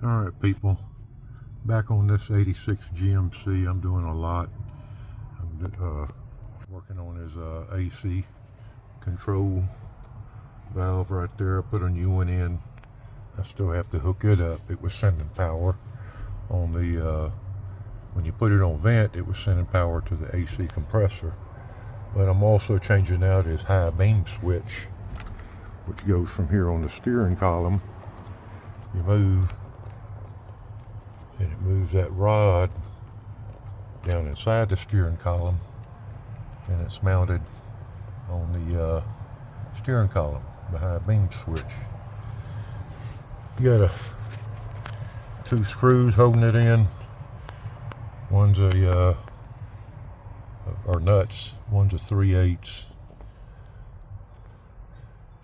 Alright people, back on this 86 GMC. I'm doing a lot. I'm working on his AC control valve right there. I put a new one in. I still have to hook it up. It was sending power on the when you put it on vent, it was sending power to the AC compressor. But I'm also changing out his high beam switch, which goes from here on the steering column. You move, and it moves that rod down inside the steering column, and it's mounted on the steering column, the high beam switch. You got two screws holding it in. One's or nuts. One's a 3/8.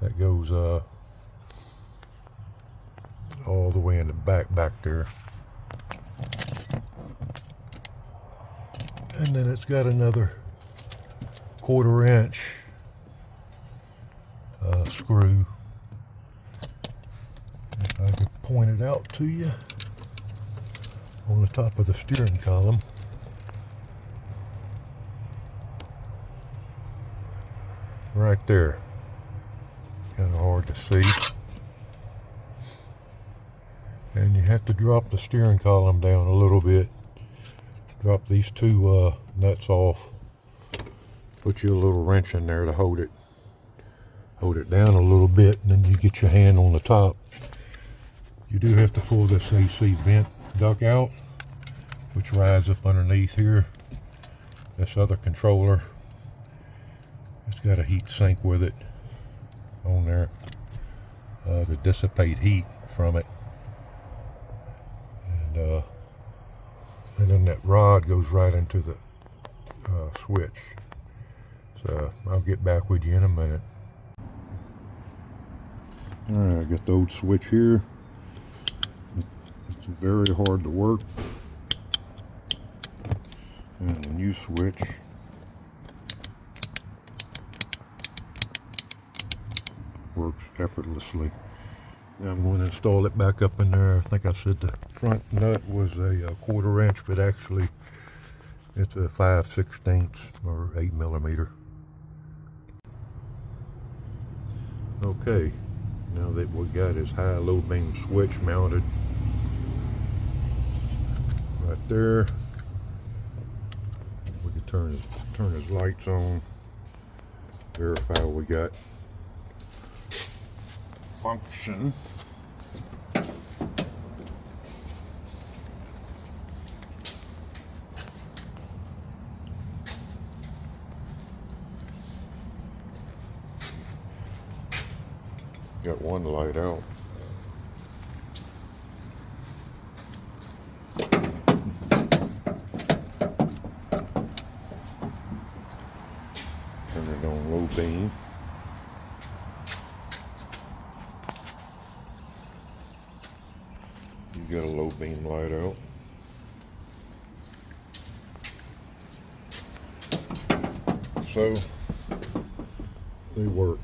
That goes all the way in the back there. And then it's got another 1/4 inch screw. If I could point it out to you, on the top of the steering column. Right there. Kind of hard to see. And you have to drop the steering column down a little bit. Drop these two nuts off. Put you a little wrench in there to hold it down a little bit, and then you get your hand on the top. You do have to pull this AC vent duct out, which rides up underneath here. This other controller, it's got a heat sink with it on there to dissipate heat from it. And then that rod goes right into the switch. So I'll get back with you in a minute. Alright, I got the old switch here. It's very hard to work. And the new switch. Works effortlessly. Now I'm going to install it back up in there. I think I said the front nut was a 1/4 inch, but actually it's a 5/16 or 8 millimeter. Okay, now that we got his high low beam switch mounted right there, we can turn his lights on, verify we got function. Got one light out. Turn it on low beam. You got a low beam light out. So they work.